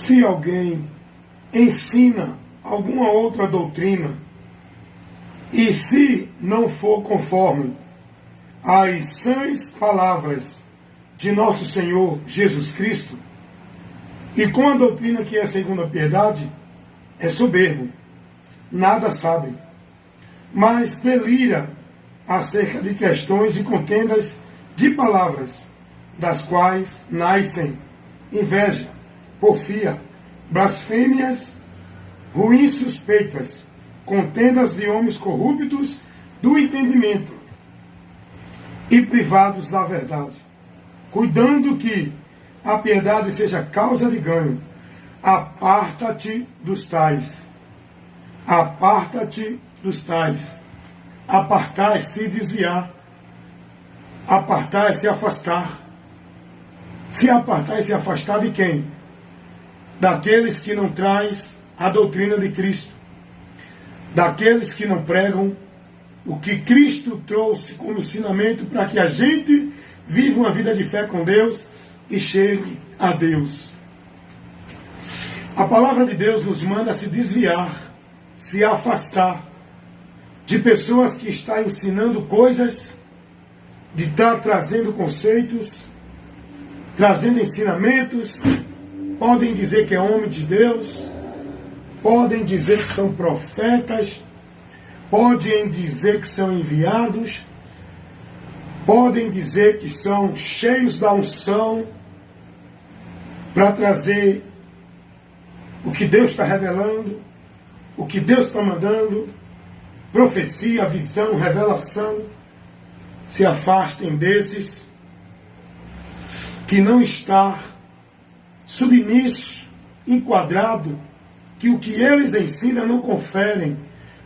se alguém ensina alguma outra doutrina, e se não for conforme as sãs palavras de nosso Senhor Jesus Cristo, e com a doutrina que é segundo a piedade, é soberbo, nada sabe, mas delira acerca de questões e contendas de palavras, das quais nascem inveja, porfia, blasfêmias, ruins suspeitas, contendas de homens corruptos do entendimento e privados da verdade, cuidando que a piedade seja causa de ganho. Aparta-te dos tais. Aparta-te dos tais. Apartar é se desviar. Apartar é se afastar. Se apartar é se afastar de quem? Daqueles que não traz a doutrina de Cristo. Daqueles que não pregam o que Cristo trouxe como ensinamento para que a gente viva uma vida de fé com Deus e chegue a Deus. A palavra de Deus nos manda se desviar, se afastar de pessoas que estão ensinando coisas, de estar trazendo conceitos, trazendo ensinamentos. Podem dizer que é homem de Deus, podem dizer que são profetas, podem dizer que são enviados, podem dizer que são cheios da unção para trazer o que Deus está revelando, o que Deus está mandando, profecia, visão, revelação. Se afastem desses que não está submisso, enquadrado, que o que eles ensinam não conferem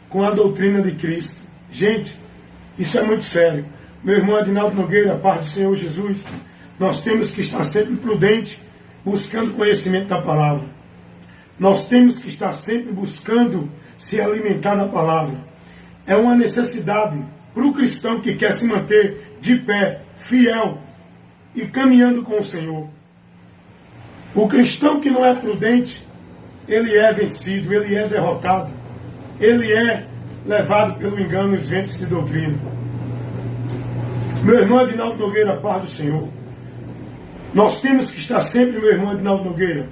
com a doutrina de Cristo. Gente, isso é muito sério. Meu irmão Adinaldo Nogueira, paz do Senhor Jesus, nós temos que estar sempre prudente, buscando conhecimento da palavra. Nós temos que estar sempre buscando se alimentar da palavra. É uma necessidade para o cristão que quer se manter de pé, fiel e caminhando com o Senhor. O cristão que não é prudente, ele é vencido, ele é derrotado, ele é levado pelo engano e os ventos de doutrina. Meu irmão Adinaldo Nogueira, paz do Senhor. Nós temos que estar sempre, meu irmão Adinaldo Nogueira,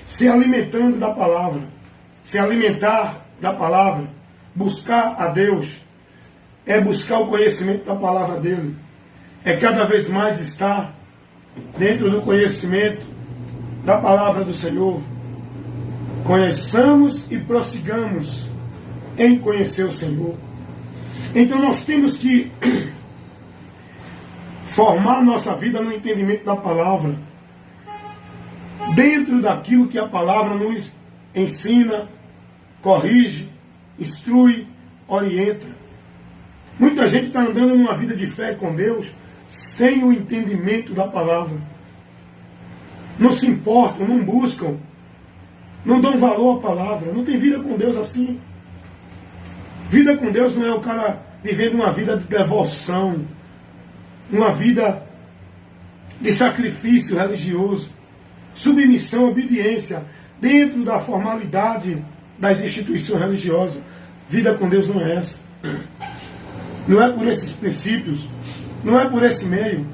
se alimentando da palavra, se alimentar da palavra, buscar a Deus, é buscar o conhecimento da palavra dele, é cada vez mais estar dentro do conhecimento da palavra do Senhor. Conheçamos e prossigamos em conhecer o Senhor. Então nós temos que formar nossa vida no entendimento da palavra, dentro daquilo que a palavra nos ensina, corrige, instrui, orienta. Muita gente está andando numa vida de fé com Deus sem o entendimento da palavra. Não se importam, não buscam, não dão valor à palavra, não tem vida com Deus assim. Vida com Deus não é o cara vivendo uma vida de devoção, uma vida de sacrifício religioso, submissão, obediência, dentro da formalidade das instituições religiosas. Vida com Deus não é essa. Não é por esses princípios, não é por esse meio.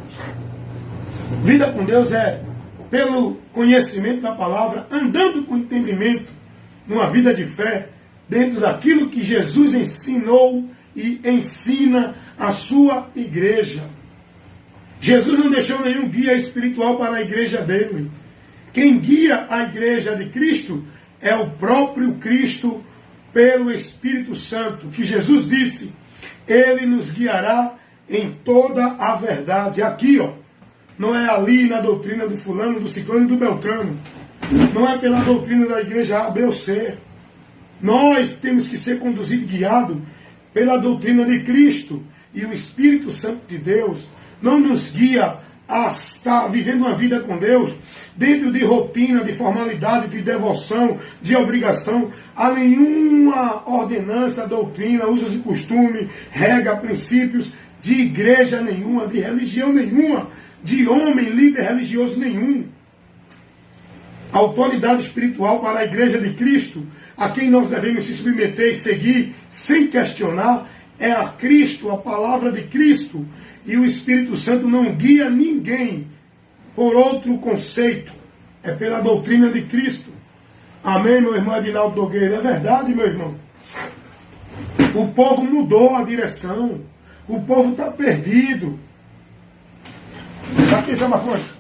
Vida com Deus é pelo conhecimento da palavra, andando com entendimento, numa vida de fé, dentro daquilo que Jesus ensinou e ensina a sua igreja. Jesus não deixou nenhum guia espiritual para a igreja dele. Quem guia a igreja de Cristo é o próprio Cristo pelo Espírito Santo, que Jesus disse, ele nos guiará em toda a verdade. Aqui, ó, não é ali na doutrina do fulano, do ciclano e do beltrano. Não é pela doutrina da igreja A, B ou C. Nós temos que ser conduzidos e guiados pela doutrina de Cristo. E o Espírito Santo de Deus não nos guia a estar vivendo uma vida com Deus dentro de rotina, de formalidade, de devoção, de obrigação, a nenhuma ordenança, doutrina, usos e costumes, regra, princípios de igreja nenhuma, de religião nenhuma, de homem, líder religioso nenhum. A autoridade espiritual para a Igreja de Cristo, a quem nós devemos se submeter e seguir sem questionar, é a Cristo, a palavra de Cristo. E o Espírito Santo não guia ninguém por outro conceito. É pela doutrina de Cristo. Amém, meu irmão Adinaldo Nogueira? É verdade, meu irmão. O povo mudou a direção. O povo está perdido. Para quem chama quanto?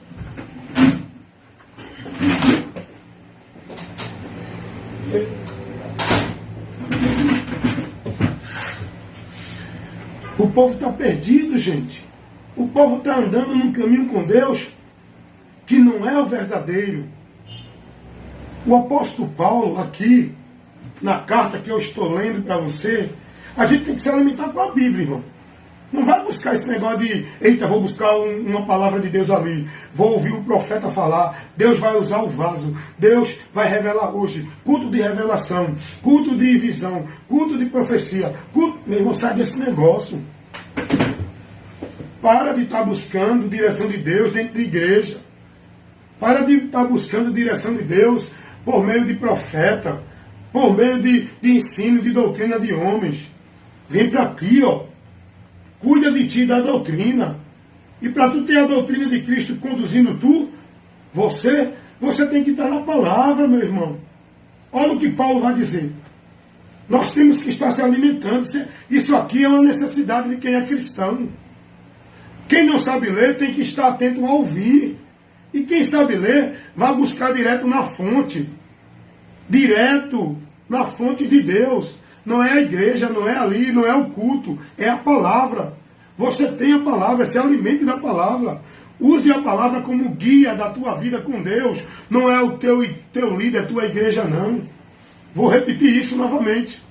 O povo está perdido, gente. O povo está andando num caminho com Deus que não é o verdadeiro. O apóstolo Paulo, aqui, na carta que eu estou lendo para você, a gente tem que se alimentar com a Bíblia, irmão. Não vai buscar esse negócio de, eita, vou buscar uma palavra de Deus ali, vou ouvir o profeta falar, Deus vai usar o vaso, Deus vai revelar hoje, culto de revelação, culto de visão, culto de profecia, culto... Meu irmão, sai desse negócio. Para de estar buscando direção de Deus dentro da igreja. Para de estar buscando direção de Deus por meio de profeta, por meio de ensino, de doutrina de homens. Vem para aqui, ó. Cuida de ti da doutrina. E para tu ter a doutrina de Cristo conduzindo tu, você tem que estar na palavra, meu irmão. Olha o que Paulo vai dizer. Nós temos que estar se alimentando. Isso aqui é uma necessidade de quem é cristão. Quem não sabe ler tem que estar atento a ouvir. E quem sabe ler, vai buscar direto na fonte. Direto na fonte de Deus. Não é a igreja, não é ali, não é o culto, é a palavra. Você tem a palavra, se alimente da palavra. Use a palavra como guia da tua vida com Deus. Não é o teu líder, a tua igreja, não. Vou repetir isso novamente.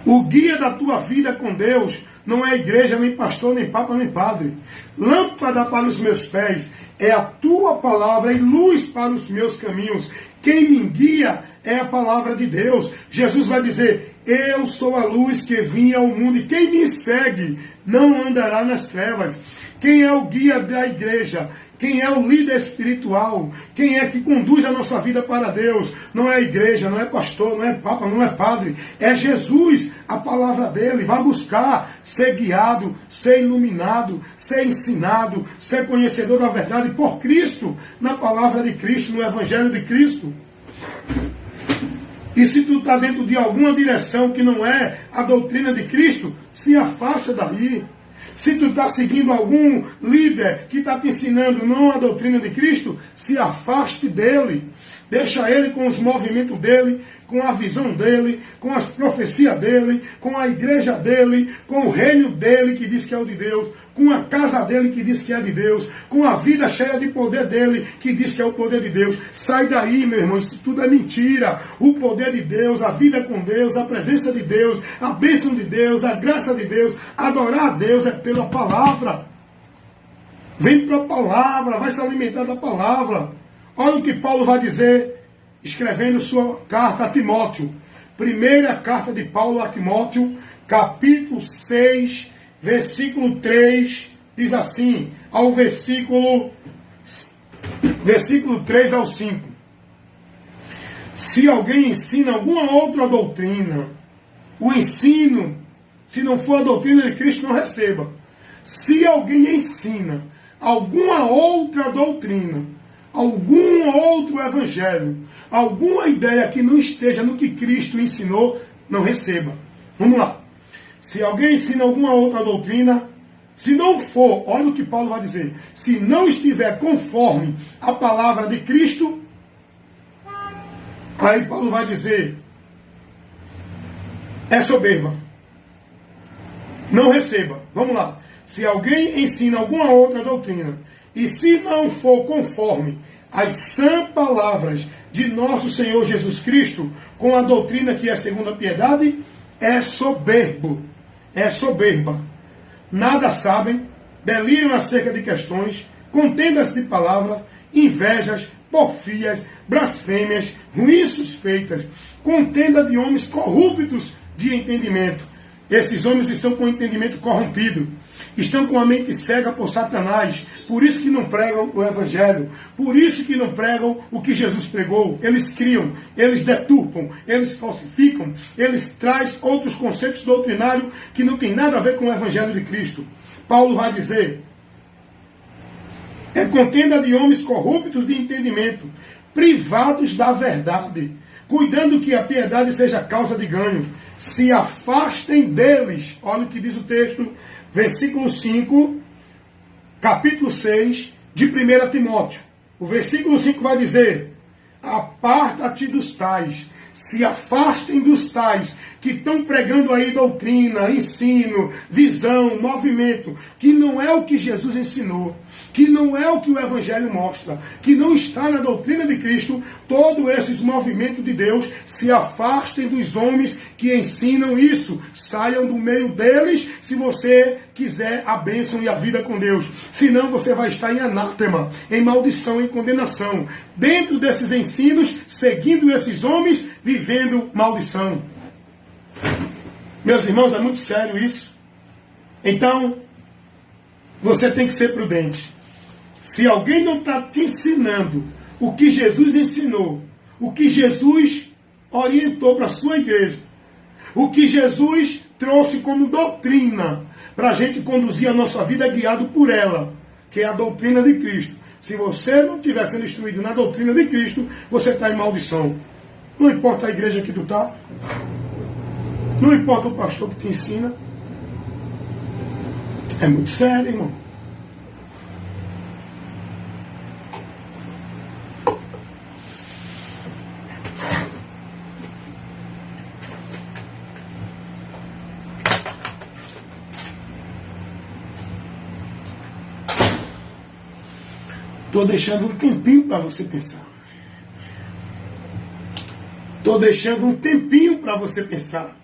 O guia da tua vida com Deus não é igreja, nem pastor, nem papa, nem padre. Lâmpada para os meus pés é a tua palavra e luz para os meus caminhos. Quem me guia é a palavra de Deus. Jesus vai dizer, eu sou a luz que vim ao mundo e quem me segue não andará nas trevas. Quem é o guia da igreja? Quem é o líder espiritual? Quem é que conduz a nossa vida para Deus? Não é a igreja, não é pastor, não é papa, não é padre. É Jesus, a palavra dele. Vai buscar ser guiado, ser iluminado, ser ensinado, ser conhecedor da verdade por Cristo, na palavra de Cristo, no Evangelho de Cristo. E se tu está dentro de alguma direção que não é a doutrina de Cristo, se afasta daí. Se tu está seguindo algum líder que está te ensinando não a doutrina de Cristo, se afaste dele. Deixa ele com os movimentos dele, com a visão dele, com as profecias dele, com a igreja dele, com o reino dele que diz que é o de Deus, com a casa dele que diz que é de Deus, com a vida cheia de poder dele que diz que é o poder de Deus. Sai daí, meu irmão, isso tudo é mentira. O poder de Deus, a vida com Deus, a presença de Deus, a bênção de Deus, a graça de Deus, adorar a Deus é pela palavra. Vem para a palavra, vai se alimentar da palavra. Olha o que Paulo vai dizer, escrevendo sua carta a Timóteo. Primeira carta de Paulo a Timóteo, capítulo 6, versículo 3, diz assim, ao versículo 3 ao 5. Se alguém ensina alguma outra doutrina, o ensino, se não for a doutrina de Cristo, não receba. Se alguém ensina alguma outra doutrina, algum outro evangelho, alguma ideia que não esteja no que Cristo ensinou, não receba. Vamos lá. Se alguém ensina alguma outra doutrina, se não for, olha o que Paulo vai dizer, se não estiver conforme a palavra de Cristo, aí Paulo vai dizer, é soberba. Não receba. Vamos lá. Se alguém ensina alguma outra doutrina, e se não for conforme as sãs palavras de nosso Senhor Jesus Cristo, com a doutrina que é segundo a piedade, é soberbo, é soberba. Nada sabem, deliram acerca de questões, contendas de palavra, invejas, porfias, blasfêmias, ruins suspeitas, contenda de homens corruptos de entendimento. Esses homens estão com o entendimento corrompido. Estão com a mente cega por Satanás. Por isso que não pregam o Evangelho. Por isso que não pregam o que Jesus pregou. Eles criam, eles deturpam, eles falsificam, eles trazem outros conceitos doutrinários que não tem nada a ver com o Evangelho de Cristo. Paulo vai dizer: é contenda de homens corruptos de entendimento, privados da verdade, cuidando que a piedade seja causa de ganho. Se afastem deles. Olha o que diz o texto, versículo 5, capítulo 6 de 1 Timóteo. O versículo 5 vai dizer: aparta-te dos tais, se afastem dos tais que estão pregando aí doutrina, ensino, visão, movimento, que não é o que Jesus ensinou, que não é o que o Evangelho mostra, que não está na doutrina de Cristo. Todos esses movimentos de Deus, se afastem dos homens que ensinam isso. Saiam do meio deles se você quiser a bênção e a vida com Deus. Senão você vai estar em anátema, em maldição, em condenação. Dentro desses ensinos, seguindo esses homens, vivendo maldição. Meus irmãos, é muito sério isso. Então, você tem que ser prudente. Se alguém não está te ensinando o que Jesus ensinou, o que Jesus orientou para a sua igreja, o que Jesus trouxe como doutrina para a gente conduzir a nossa vida guiado por ela, que é a doutrina de Cristo. Se você não estiver sendo instruído na doutrina de Cristo, você está em maldição. Não importa a igreja que tu está, não importa o pastor que te ensina. É muito sério, irmão. Estou deixando um tempinho para você pensar. Estou deixando um tempinho para você pensar.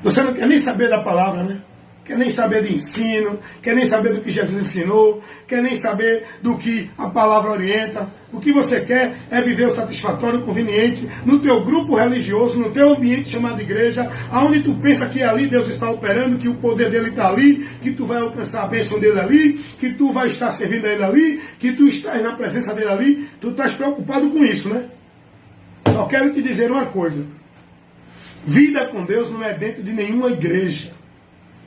Você não quer nem saber da palavra, né? Quer nem saber de ensino, quer nem saber do que Jesus ensinou, quer nem saber do que a palavra orienta. O que você quer é viver o satisfatório, conveniente, no teu grupo religioso, no teu ambiente chamado igreja, aonde tu pensa que ali Deus está operando, que o poder dele está ali, que tu vai alcançar a bênção dele ali, que tu vai estar servindo a ele ali, que tu estás na presença dele ali. Tu estás preocupado com isso, né? Só quero te dizer uma coisa. Vida com Deus não é dentro de nenhuma igreja.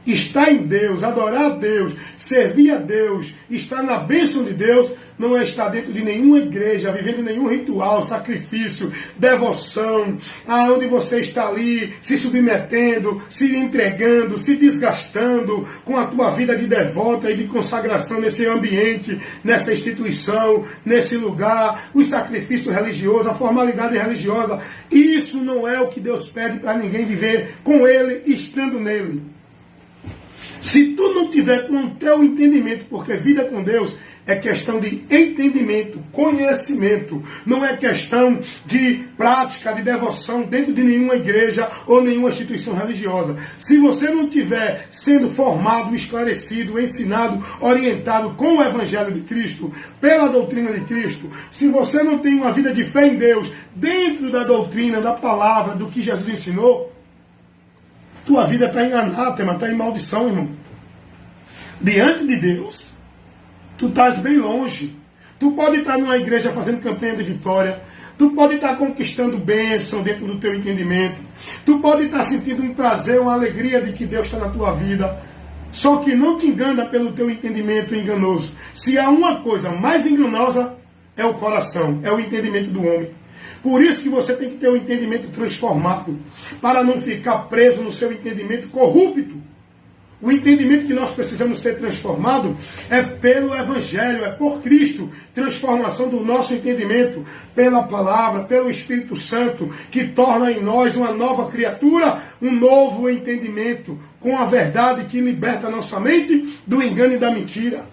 Estar em Deus, adorar a Deus, servir a Deus, estar na bênção de Deus, não é estar dentro de nenhuma igreja, vivendo nenhum ritual, sacrifício, devoção, aonde você está ali se submetendo, se entregando, se desgastando com a tua vida de devota e de consagração nesse ambiente, nessa instituição, nesse lugar, os sacrifícios religiosos, a formalidade religiosa. Isso não é o que Deus pede para ninguém viver com Ele, estando nele. Se tu não tiver com o teu entendimento, porque vida com Deus é questão de entendimento, conhecimento, não é questão de prática, de devoção dentro de nenhuma igreja ou nenhuma instituição religiosa. Se você não tiver sendo formado, esclarecido, ensinado, orientado com o Evangelho de Cristo, pela doutrina de Cristo, se você não tem uma vida de fé em Deus, dentro da doutrina, da palavra, do que Jesus ensinou, tua vida está em anátema, está em maldição, irmão. Diante de Deus, tu estás bem longe. Tu pode estar numa igreja fazendo campanha de vitória. Tu pode estar conquistando bênção dentro do teu entendimento. Tu pode estar sentindo um prazer, uma alegria de que Deus está na tua vida. Só que não te engana pelo teu entendimento enganoso. Se há uma coisa mais enganosa, é o coração, é o entendimento do homem. Por isso que você tem que ter o entendimento transformado, para não ficar preso no seu entendimento corrupto. O entendimento que nós precisamos ter transformado é pelo Evangelho, é por Cristo. Transformação do nosso entendimento pela palavra, pelo Espírito Santo, que torna em nós uma nova criatura, um novo entendimento, com a verdade que liberta a nossa mente do engano e da mentira.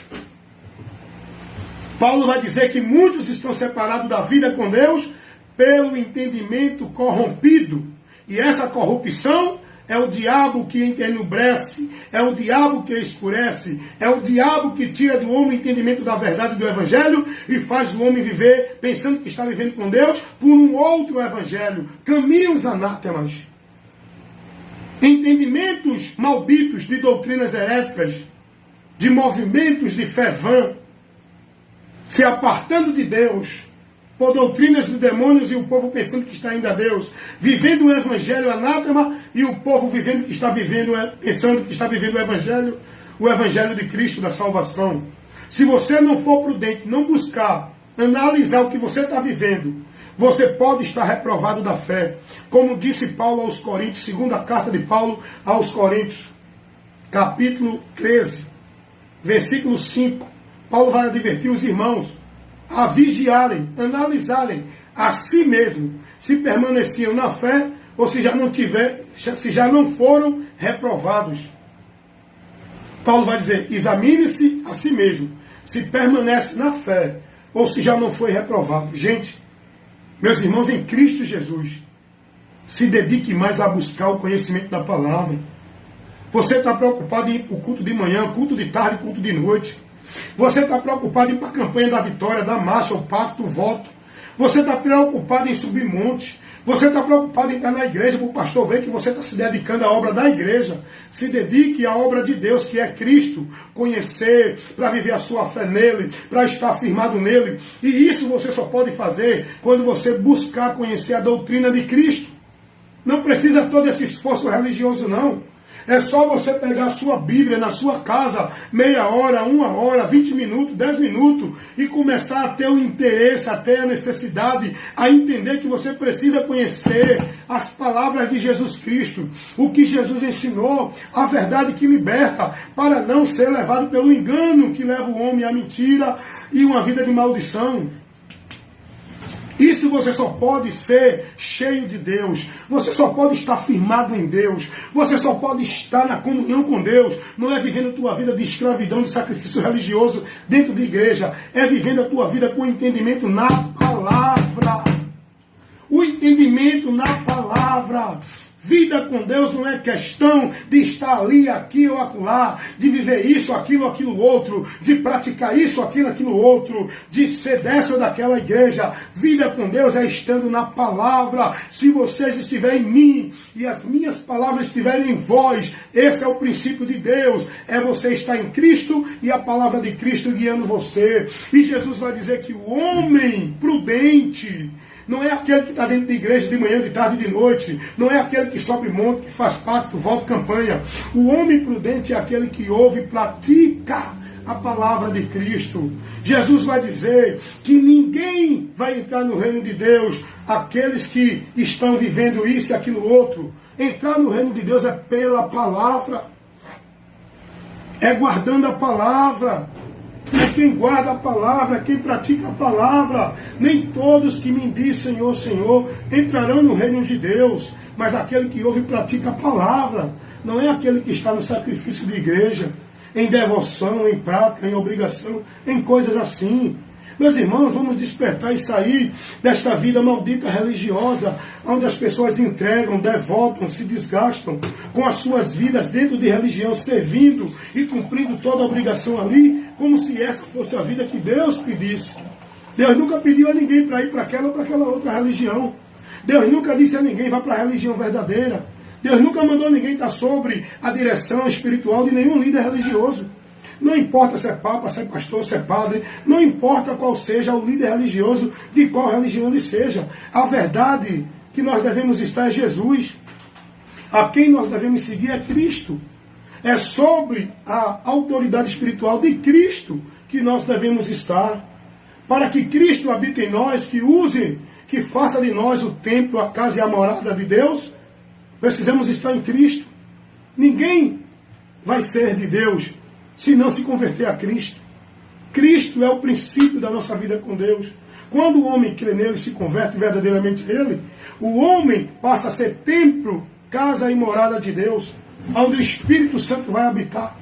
Paulo vai dizer que muitos estão separados da vida com Deus pelo entendimento corrompido. E essa corrupção é o diabo que enobrece, é o diabo que escurece, é o diabo que tira do homem o entendimento da verdade do Evangelho e faz o homem viver pensando que está vivendo com Deus por um outro Evangelho. Caminhos anátemas. Entendimentos malditos de doutrinas heréticas. de movimentos de fé vã, se apartando de Deus, por doutrinas de demônios e o povo pensando que está indo a Deus, vivendo um evangelho anátema e o povo vivendo que está vivendo, pensando que está vivendo o evangelho de Cristo, da salvação. Se você não for prudente, não buscar, analisar o que você está vivendo, você pode estar reprovado da fé. Como disse Paulo aos Coríntios, segunda carta de Paulo aos Coríntios, capítulo 13, versículo 5. Paulo vai advertir os irmãos a vigiarem, analisarem a si mesmo, se permaneciam na fé ou se já não foram reprovados. Paulo vai dizer, examine-se a si mesmo, se permanece na fé ou se já não foi reprovado. Gente, meus irmãos em Cristo Jesus, se dedique mais a buscar o conhecimento da palavra. Você está preocupado em ir para o culto de manhã, culto de tarde, culto de noite. Você está preocupado em ir para a campanha da vitória, da marcha, o pacto, o voto. Você está preocupado em subir monte. Você está preocupado em estar na igreja para o pastor ver que você está se dedicando à obra da igreja. Se dedique à obra de Deus, que é Cristo. Conhecer, para viver a sua fé nele, para estar firmado nele. E isso você só pode fazer quando você buscar conhecer a doutrina de Cristo. Não precisa todo esse esforço religioso, não. É só você pegar a sua Bíblia na sua casa, meia hora, 1 hora, 20 minutos, 10 minutos, e começar a ter o interesse, a ter a necessidade, a entender que você precisa conhecer as palavras de Jesus Cristo, o que Jesus ensinou, a verdade que liberta, para não ser levado pelo engano que leva o homem à mentira e uma vida de maldição. Isso você só pode ser cheio de Deus. Você só pode estar firmado em Deus. Você só pode estar na comunhão com Deus. Não é vivendo a tua vida de escravidão, de sacrifício religioso dentro de igreja. É vivendo a tua vida com entendimento na palavra. O entendimento na palavra. Vida com Deus não é questão de estar ali, aqui ou acolá, de viver isso, aquilo outro, de praticar isso, aquilo outro, de ser dessa ou daquela igreja. Vida com Deus é estando na palavra. Se vocês estiverem em mim e as minhas palavras estiverem em vós, esse é o princípio de Deus. É você estar em Cristo e a palavra de Cristo guiando você. E Jesus vai dizer que o homem prudente não é aquele que está dentro da igreja de manhã, de tarde e de noite. Não é aquele que sobe monte, que faz pacto, volta campanha. O homem prudente é aquele que ouve e pratica a palavra de Cristo. Jesus vai dizer que ninguém vai entrar no reino de Deus, aqueles que estão vivendo isso e aquilo outro. Entrar no reino de Deus é pela palavra. É guardando a palavra. É quem guarda a palavra, é quem pratica a palavra. Nem todos que me dizem Senhor, Senhor, entrarão no reino de Deus, mas aquele que ouve e pratica a palavra. Não é aquele que está no sacrifício de igreja, em devoção, em prática, em obrigação, em coisas assim. Meus irmãos, vamos despertar e sair desta vida maldita religiosa, onde as pessoas entregam, devotam, se desgastam com as suas vidas dentro de religião, servindo e cumprindo toda a obrigação ali, como se essa fosse a vida que Deus pedisse. Deus nunca pediu a ninguém para ir para aquela ou para aquela outra religião. Deus nunca disse a ninguém, vá para a religião verdadeira. Deus nunca mandou ninguém estar sobre a direção espiritual de nenhum líder religioso. Não importa se é papa, se é pastor, se é padre, não importa qual seja o líder religioso, de qual religião ele seja. A verdade que nós devemos estar é Jesus. A quem nós devemos seguir é Cristo. É sobre a autoridade espiritual de Cristo que nós devemos estar. Para que Cristo habite em nós, que use, que faça de nós o templo, a casa e a morada de Deus, precisamos estar em Cristo. Ninguém vai ser de Deus se não se converter a Cristo. Cristo é o princípio da nossa vida com Deus. Quando o homem crê nele e se converte verdadeiramente a ele, o homem passa a ser templo, casa e morada de Deus, onde o Espírito Santo vai habitar.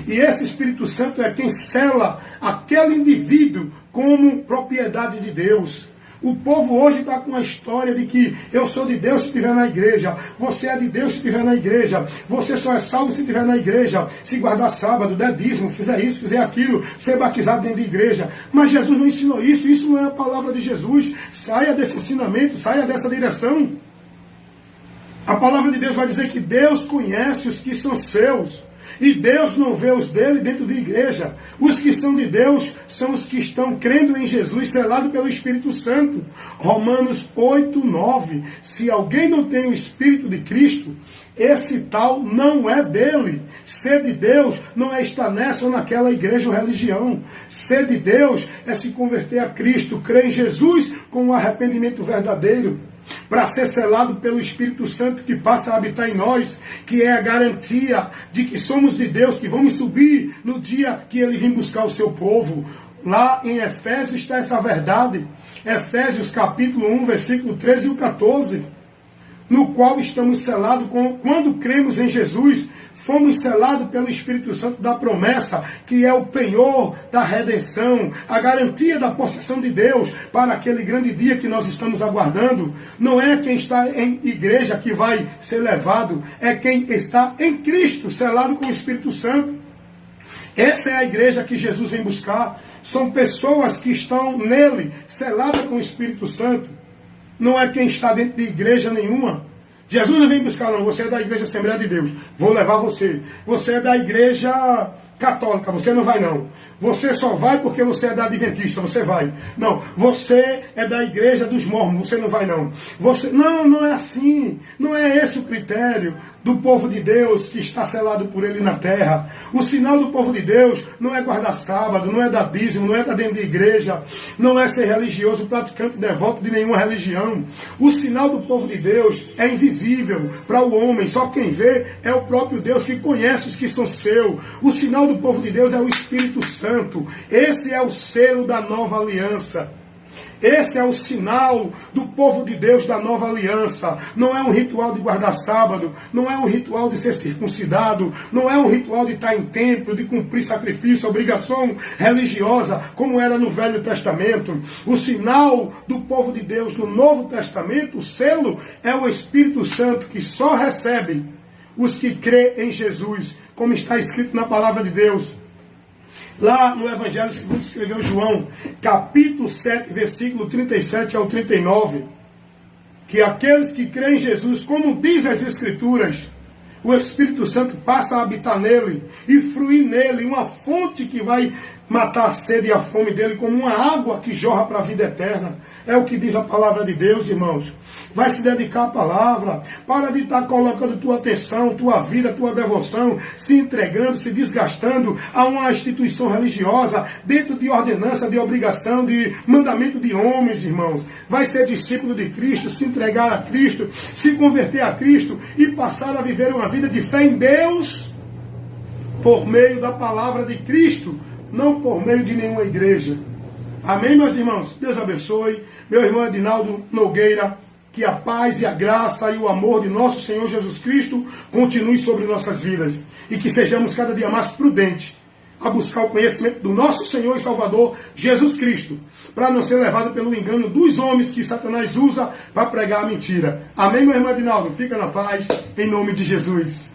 E esse Espírito Santo é quem sela aquele indivíduo como propriedade de Deus. O povo hoje está com a história de que eu sou de Deus se estiver na igreja, você é de Deus se estiver na igreja, você só é salvo se estiver na igreja, se guardar sábado, der dízimo, fizer isso, fizer aquilo, ser batizado dentro da igreja. Mas Jesus não ensinou isso, isso não é a palavra de Jesus. Saia desse ensinamento, saia dessa direção. A palavra de Deus vai dizer que Deus conhece os que são seus. E Deus não vê os dele dentro da igreja. Os que são de Deus são os que estão crendo em Jesus, selado pelo Espírito Santo. Romanos 8:9. Se alguém não tem o Espírito de Cristo, esse tal não é dele. Ser de Deus não é estar nessa ou naquela igreja ou religião. Ser de Deus é se converter a Cristo, crer em Jesus com um arrependimento verdadeiro, para ser selado pelo Espírito Santo que passa a habitar em nós, que é a garantia de que somos de Deus, que vamos subir no dia que Ele vir buscar o seu povo. Lá em Efésios está essa verdade. Efésios capítulo 1, versículo 13 e 14. No qual estamos selados quando cremos em Jesus, fomos selados pelo Espírito Santo da promessa, que é o penhor da redenção, a garantia da possessão de Deus para aquele grande dia que nós estamos aguardando. Não é quem está em igreja que vai ser levado, é quem está em Cristo, selado com o Espírito Santo. Essa é a igreja que Jesus vem buscar. São pessoas que estão nele, seladas com o Espírito Santo. Não é quem está dentro de igreja nenhuma. Jesus não vem buscar, não. Você é da igreja Assembleia de Deus. Vou levar você. Você é da igreja católica. Você não vai, não. Você só vai porque você é da Adventista. Você vai. Não. Você é da igreja dos Mormons. Você não vai, não. Não é assim. Não é esse o critério do povo de Deus que está selado por Ele na terra. O sinal do povo de Deus não é guardar sábado, não é dar dízimo, não é estar dentro de igreja, não é ser religioso, praticante, devoto de nenhuma religião. O sinal do povo de Deus é invisível para o homem, só quem vê é o próprio Deus que conhece os que são seus. O sinal do povo de Deus é o Espírito Santo. Esse é o selo da nova aliança. Esse é o sinal do povo de Deus da nova aliança. Não é um ritual de guardar sábado, não é um ritual de ser circuncidado, não é um ritual de estar em templo, de cumprir sacrifício, obrigação religiosa, como era no Velho Testamento. O sinal do povo de Deus no Novo Testamento, o selo, é o Espírito Santo, que só recebe os que crêem em Jesus, como está escrito na palavra de Deus. Lá no Evangelho segundo escreveu João, capítulo 7, versículo 37 ao 39, que aqueles que creem em Jesus, como diz as Escrituras, o Espírito Santo passa a habitar nele e fluir nele, uma fonte que vai matar a sede e a fome dele, como uma água que jorra para a vida eterna. É o que diz a palavra de Deus, irmãos. Vai se dedicar à palavra. Para de estar colocando tua atenção, tua vida, tua devoção, se entregando, se desgastando a uma instituição religiosa, dentro de ordenança, de obrigação, de mandamento de homens, irmãos. Vai ser discípulo de Cristo, se entregar a Cristo, se converter a Cristo e passar a viver uma vida de fé em Deus por meio da palavra de Cristo, não por meio de nenhuma igreja. Amém, meus irmãos? Deus abençoe. Meu irmão Edinaldo Nogueira, que a paz e a graça e o amor de nosso Senhor Jesus Cristo continue sobre nossas vidas. E que sejamos cada dia mais prudentes a buscar o conhecimento do nosso Senhor e Salvador Jesus Cristo, para não ser levado pelo engano dos homens que Satanás usa para pregar a mentira. Amém, meu irmão Edinaldo? Fica na paz, em nome de Jesus.